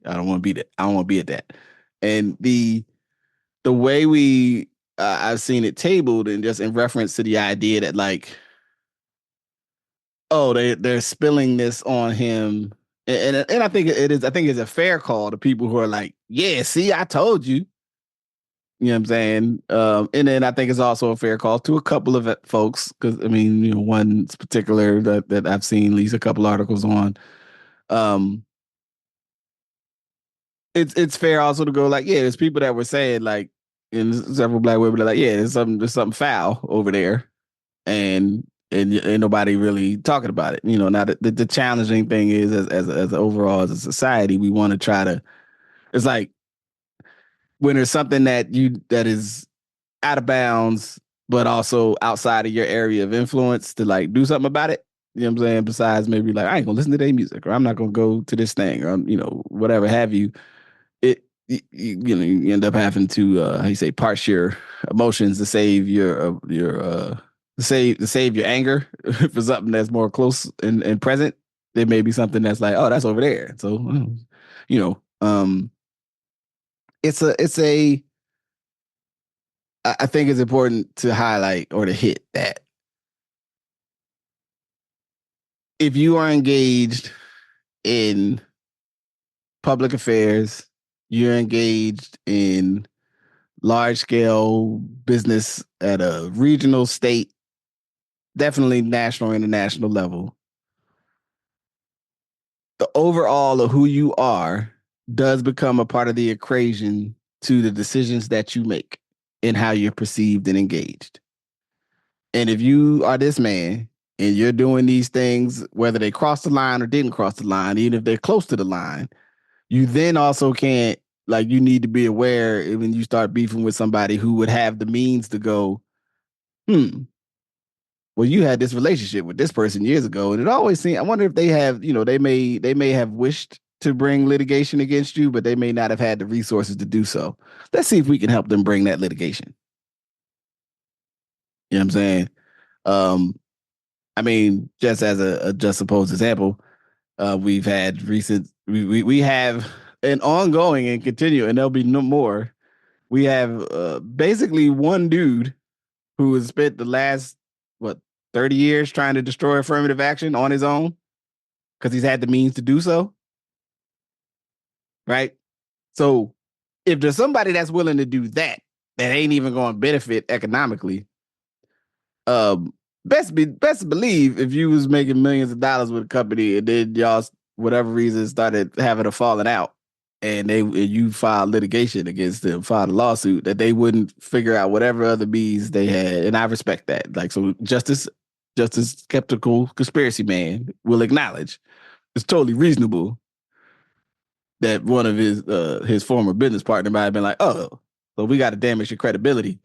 I don't want to be that. I don't want to be at that. And the way I've seen it tabled, and just in reference to the idea that like, oh, they're spilling this on him, and I think it is. I think it's a fair call to people who are like, yeah, see, I told you. You know what I'm saying? And then I think it's also a fair call to a couple of folks, because I mean, one particular that I've seen at least a couple articles on. It's fair also to go like, yeah, there's people that were saying like, and several black women are like, yeah, there's something foul over there, and ain't nobody really talking about it. Now the challenging thing is as overall as a society, we want to try to. It's like when there's something that is out of bounds, but also outside of your area of influence to like do something about it. You know what I'm saying? Besides maybe like, I ain't gonna listen to their music, or I'm not gonna go to this thing, or whatever have you. You end up having to how you say, parse your emotions to save your save your anger for something that's more close and present. There may be something that's like, oh, that's over there. So it's a I think it's important to highlight or to hit that if you are engaged in public affairs, you're engaged in large scale business at a regional, state, definitely national, international level. The overall of who you are does become a part of the equation to the decisions that you make and how you're perceived and engaged. And if you are this man and you're doing these things, whether they cross the line or didn't cross the line, even if they're close to the line, you then also can't, like, you need to be aware when you start beefing with somebody who would have the means to go, well, you had this relationship with this person years ago. And it always seems, I wonder if they have, they may have wished to bring litigation against you, but they may not have had the resources to do so. Let's see if we can help them bring that litigation. You know what I'm saying? I mean, just as a just supposed example, we've had we have an ongoing and continue, and there'll be no more. We have basically one dude who has spent the last 30 years trying to destroy affirmative action on his own because he's had the means to do so. Right? So if there's somebody that's willing to do that ain't even going to benefit economically, best believe if you was making millions of dollars with a company and then y'all, whatever reason, started having a falling out and you filed litigation against them, filed a lawsuit, that they wouldn't figure out whatever other means they had. And I respect that. Like, so Justice Skeptical Conspiracy Man will acknowledge it's totally reasonable that one of his former business partner might have been like, oh, so we got to damage your credibility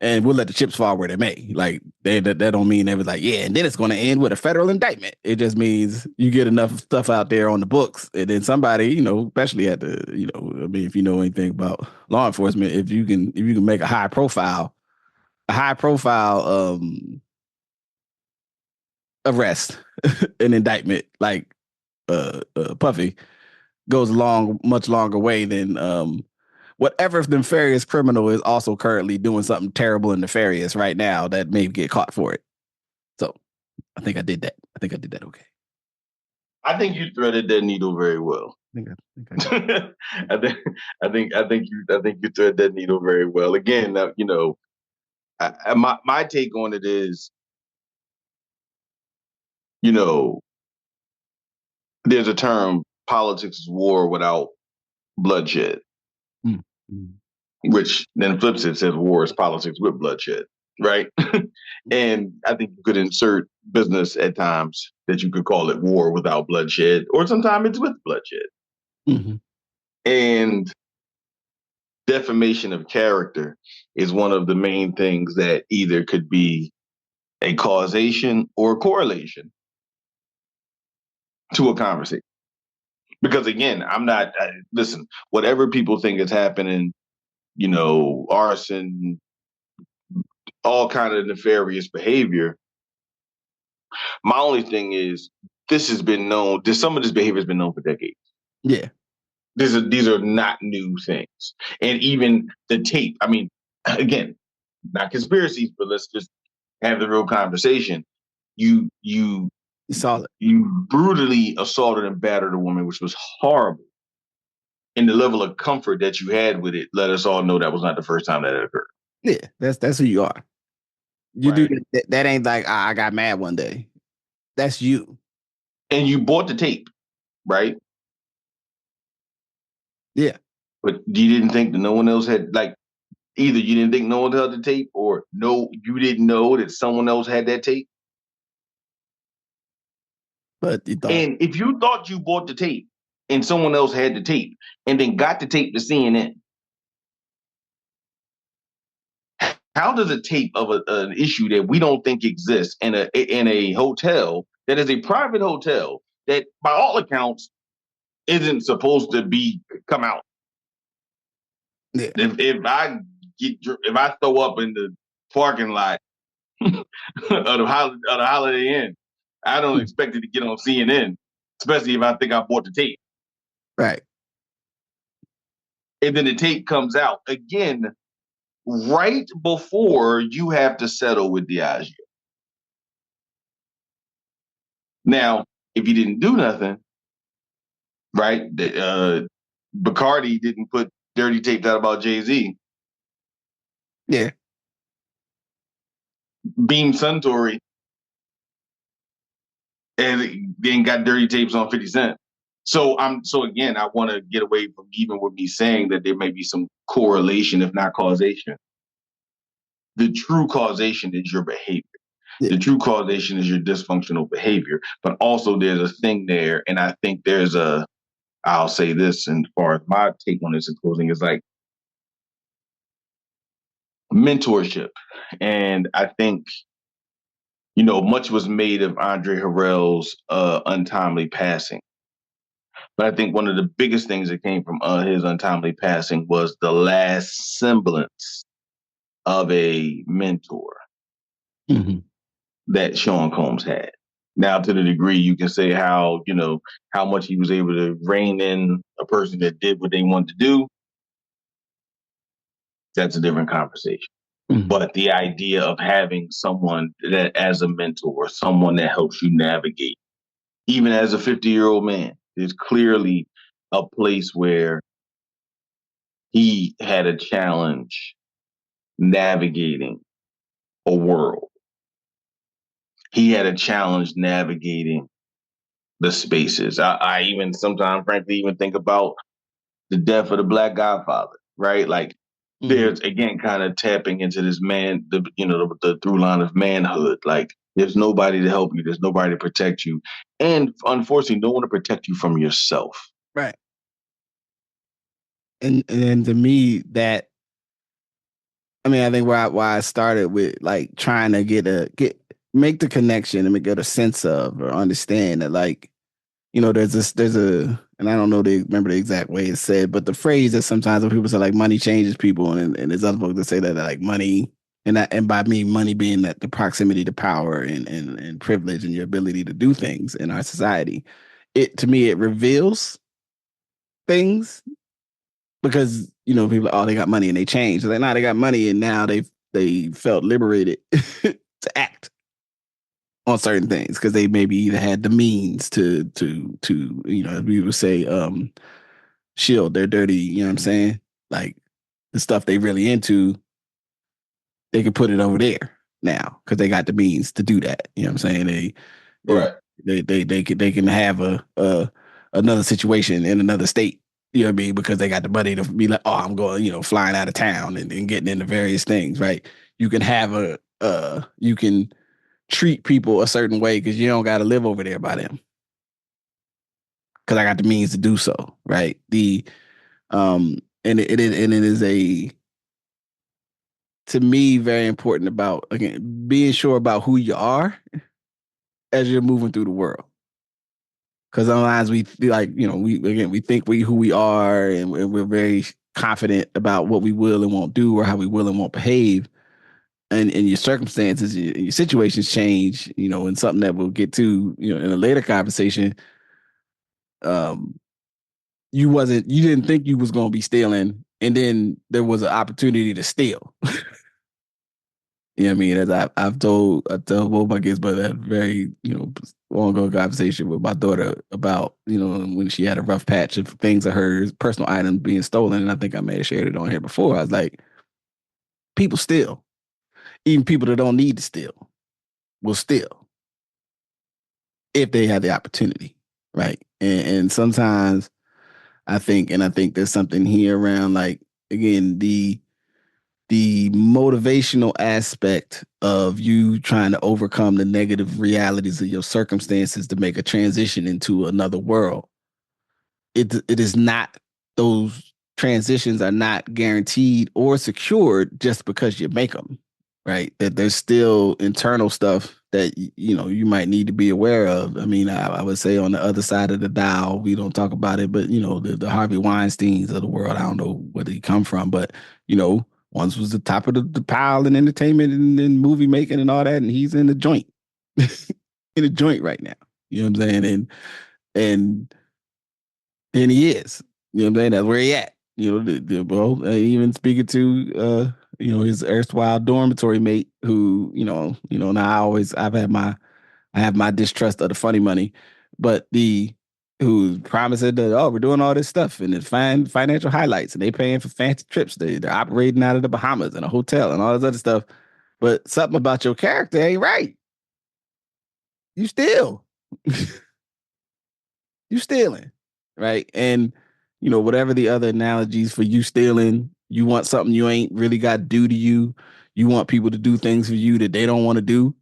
and we'll let the chips fall where they may. Like, that don't mean they was like, yeah, and then it's going to end with a federal indictment. It just means you get enough stuff out there on the books, and then somebody, especially at the, I mean, if you know anything about law enforcement, if you can make a high profile arrest, an indictment like Puffy, goes a much longer way than whatever nefarious criminal is also currently doing something terrible and nefarious right now that may get caught for it. So I think I did that. Okay. I think you threaded that needle very well. I think you thread that needle very well. Again, my take on it is, there's a term, politics is war without bloodshed. Mm-hmm. Which then flips it, says war is politics with bloodshed, right? And I think you could insert business at times that you could call it war without bloodshed, or sometimes it's with bloodshed. Mm-hmm. And defamation of character is one of the main things that either could be a causation or a correlation to a conversation. Because again, listen, whatever people think is happening, arson, all kind of nefarious behavior. My only thing is some of this behavior has been known for decades. Yeah. These are not new things. And even the tape, I mean, again, not conspiracies, but let's just have the real conversation. You saw it. You brutally assaulted and battered a woman, which was horrible. And the level of comfort that you had with it let us all know that was not the first time that it occurred. Yeah, that's who you are. You Right. do that ain't like I got mad one day. That's you. And you bought the tape, right? Yeah. But you didn't think that no one else had, like, either you didn't think no one else had the tape, or no, you didn't know that someone else had that tape. But you thought. And if you thought you bought the tape and someone else had the tape and then got the tape to CNN, how does a tape of an issue that we don't think exists in a hotel that is a private hotel that, by all accounts, isn't supposed to come out? Yeah. If I throw up in the parking lot of the Holiday Inn, I don't expect it to get on CNN, especially if I think I bought the tape. Right. And then the tape comes out again right before you have to settle with Diageo. Now, if you didn't do nothing, right? Bacardi didn't put dirty tapes out about Jay-Z. Yeah. Beam Suntory and then got dirty tapes on 50 Cent. So again, I want to get away from even with me saying that there may be some correlation, if not causation. The true causation is your behavior. Yeah. The true causation is your dysfunctional behavior. But also there's a thing there, and I think I'll say this, and as far as my take on this in closing, is like mentorship. And I think, much was made of Andre Harrell's untimely passing. But I think one of the biggest things that came from his untimely passing was the last semblance of a mentor that Sean Combs had. Now, to the degree you can say how much he was able to rein in a person that did what they wanted to do, that's a different conversation. But the idea of having someone that as a mentor, someone that helps you navigate, even as a 50-year-old man, there's clearly a place where he had a challenge navigating a world. He had a challenge navigating the spaces. I even sometimes, frankly, even think about the death of the Black Godfather, right? Like, there's, again, kind of tapping into this man, the through line of manhood. Like, there's nobody to help you. There's nobody to protect you. And unfortunately, no one to protect you from yourself. Right. And to me, I think why I started with like trying to make the connection and get a sense of or understand that, like, there's and I don't remember the exact way it's said, but the phrase that sometimes when people say like money changes people, and there's other folks that say that like money, and by me, money being that the proximity to power and privilege and your ability to do things in our society, to me, it reveals things. Because, people, they got money and they changed. They're like, nah, they got money and now they felt liberated to act on certain things because they maybe either had the means to as we would say, shield their dirty, you know what I'm saying? Like the stuff they really into, they can put it over there now because they got the means to do that. You know what I'm saying? They can have another situation in another state. You know what I mean? Because they got the money to be like, oh, I'm going, flying out of town and getting into various things, right? You can have you can treat people a certain way because you don't got to live over there by them. Because I got the means to do so, right? And it is a, to me, very important about, again, being sure about who you are as you're moving through the world. Because sometimes we feel like, we think who we are, and we're very confident about what we will and won't do or how we will and won't behave. And your circumstances, your situations change, and something that we'll get to, in a later conversation. You didn't think you was going to be stealing, and then there was an opportunity to steal. You know what I mean? As I told both my kids, but that very, long ago conversation with my daughter about, when she had a rough patch of things of hers, personal items being stolen. And I think I may have shared it on here before. I was like, people steal. Even people that don't need to steal will steal if they have the opportunity. Right. And sometimes I think there's something here around, like, again, the motivational aspect of you trying to overcome the negative realities of your circumstances to make a transition into another world. It is not, those transitions are not guaranteed or secured just because you make them, right? That there's still internal stuff that, you might need to be aware of. I mean, I would say on the other side of the dial, we don't talk about it, but, the Harvey Weinsteins of the world, I don't know where they come from, but, once was the top of the pile in entertainment and movie making and all that, and he's in the joint, in a joint right now. You know what I'm saying? And he is. You know what I'm saying? That's where he at. Even speaking to his erstwhile dormitory mate, who now I have my distrust of the funny money, but who promising that, oh, we're doing all this stuff and it's financial highlights and they paying for fancy trips. They're operating out of the Bahamas and a hotel and all this other stuff. But something about your character ain't right. You steal. You stealing. Right. And, whatever the other analogies for you stealing, you want something you ain't really got to do to you. You want people to do things for you that they don't want to do.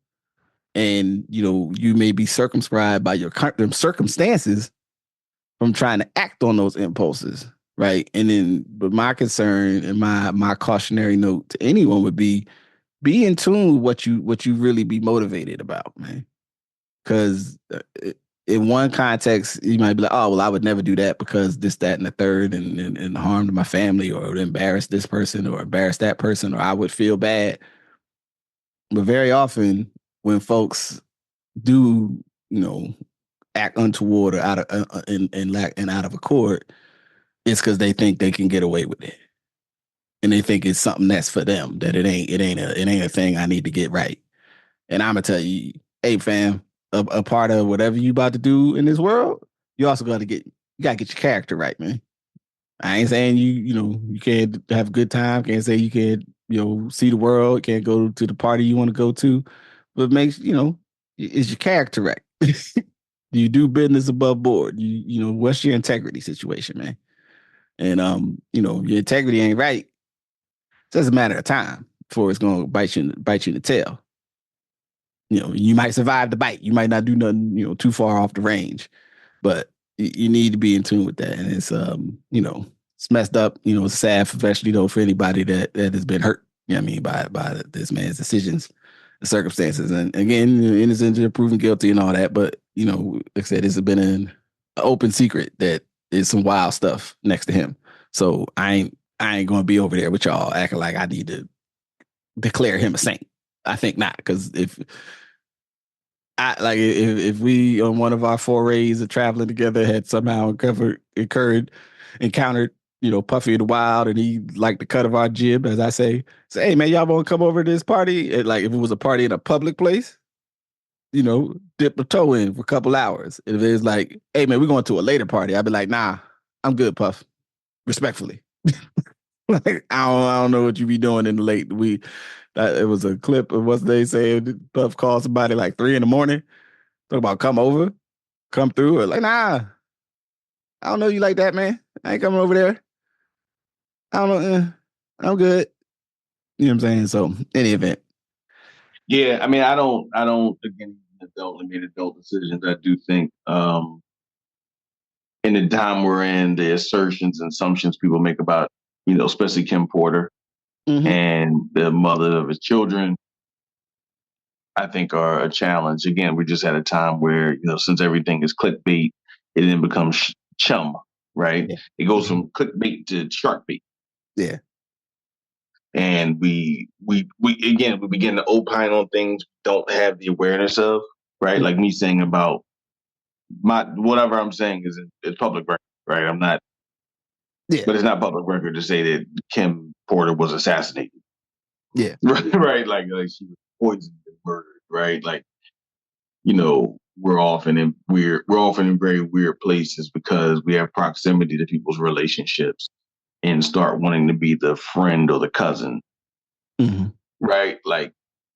And, you may be circumscribed by your circumstances from trying to act on those impulses, right? And then, but my concern and my cautionary note to anyone would be in tune with what you really be motivated about, man. Because in one context, you might be like, oh, well, I would never do that because this, that, and the third, and harm to my family, or embarrass this person, or embarrass that person, or I would feel bad. But very often, when folks do, act untoward or out of and out of accord, it's because they think they can get away with it, and they think it's something that's for them. That it ain't a thing I need to get right. And I'm gonna tell you, hey fam, a part of whatever you about to do in this world, you also gotta get your character right, man. I ain't saying you can't have a good time. Can't say you can't see the world. Can't go to the party you want to go to, but makes is your character right? Do you do business above board? What's your integrity situation, man? And your integrity ain't right. It's just a matter of time before it's gonna bite you in the tail. You might survive the bite. You might not do nothing, too far off the range, but you need to be in tune with that. And it's it's messed up. It's sad, especially for anybody that has been hurt. By this man's decisions, the circumstances, and again, innocent until proven guilty and all that. But like I said, it's been an open secret that there's some wild stuff next to him. So I ain't gonna be over there with y'all acting like I need to declare him a saint. I think not, because if we on one of our forays of traveling together had somehow encountered Puffy in the wild, and he liked the cut of our jib, as I say, hey man, y'all want to come over to this party? And, like, if it was a party in a public place, dip the toe in for a couple hours. If it's like, hey man, we're going to a later party, I'd be like, nah, I'm good, Puff. Respectfully. Like, I don't know what you be doing in the late. It was a clip of what they say. Puff called somebody like 3 a.m. Talk about come over, come through. Or like, nah, I don't know you like that, man. I ain't coming over there. I don't know. I'm good. You know what I'm saying? So, any event, Yeah, I mean, I don't again made adult decisions. I do think in the time we're in, the assertions and assumptions people make about, especially Kim Porter and the mother of his children, I think are a challenge. Again, we just had a time where, since everything is clickbait, it then becomes chum, right? Yeah. It goes from clickbait to shark bait. Yeah. And we begin to opine on things we don't have the awareness of, right? Like me saying about whatever I'm saying is public record, right? I'm not, but it's not public record to say that Kim Porter was assassinated. Yeah. Right. Like she was poisoned and murdered, right? Like, we're often in very weird places because we have proximity to people's relationships and start wanting to be the friend or the cousin, right? Like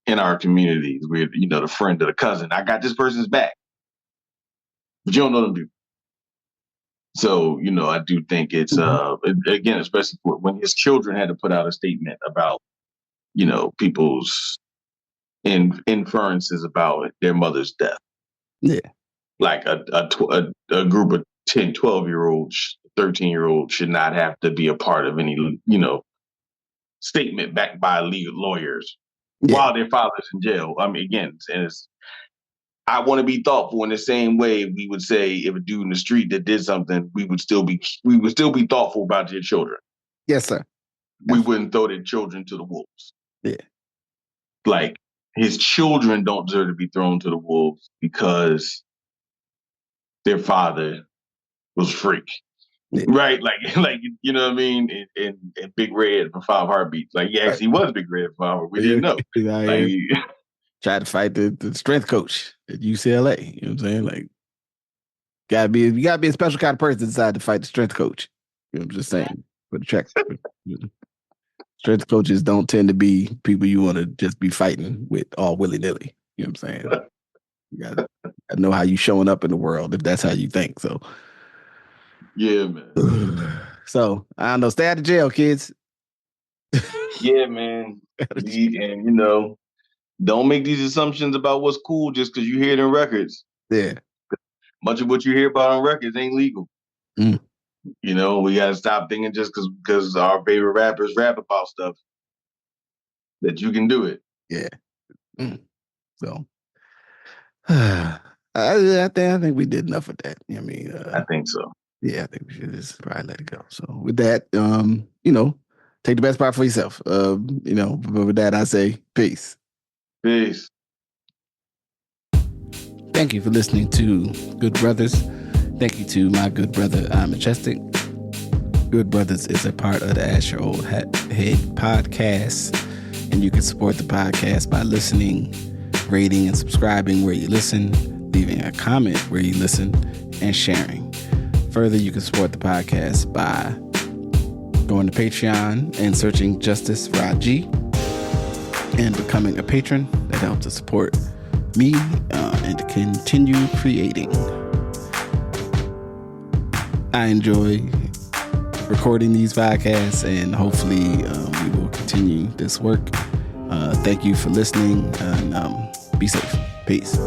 in our communities, we're, the friend or the cousin. I got this person's back, but you don't know them people. So, I do think it's, again, especially when his children had to put out a statement about, people's inferences about their mother's death. Yeah. Like a group of 10, 12-year-olds, 13-year-olds should not have to be a part of any, statement backed by legal lawyers while their father's in jail. I mean, again, I want to be thoughtful in the same way we would say if a dude in the street that did something, we would still be thoughtful about their children. Yes, sir. We wouldn't throw their children to the wolves. Yeah. Like his children don't deserve to be thrown to the wolves because their father was a freak. Yeah. Right? Like, you know what I mean? And Big Red for 5 Heartbeats. Like, yeah, he was Big Red for 5 Heartbeats. We didn't know. Like, tried to fight the strength coach at UCLA. You know what I'm saying? Like, you gotta be a special kind of person to decide to fight the strength coach. You know what I'm just saying? For the track. Strength coaches don't tend to be people you want to just be fighting with all willy-nilly. You know what I'm saying? You gotta know how you showing up in the world if that's how you think. So yeah, man. So I don't know. Stay out of jail, kids. Yeah, man. And don't make these assumptions about what's cool just because you hear it in records. Yeah. Much of what you hear about on records ain't legal. We gotta stop thinking just because our favorite rappers rap about stuff that you can do it. Yeah. So I think we did enough of that. I mean, I think so. Yeah, I think we should just probably let it go. So with that, take the best part for yourself. But with that, I say peace. Peace. Thank you for listening to Good Brothers. Thank you to my good brother, Majestic. Good Brothers is a part of the Ask Your Old Head podcast, and you can support the podcast by listening, rating, and subscribing where you listen, leaving a comment where you listen, and sharing. Further, you can support the podcast by going to Patreon and searching Justice Rajee and becoming a patron. That helps to support me and to continue creating. I enjoy recording these podcasts, and hopefully we will continue this work. Thank you for listening, and be safe. Peace.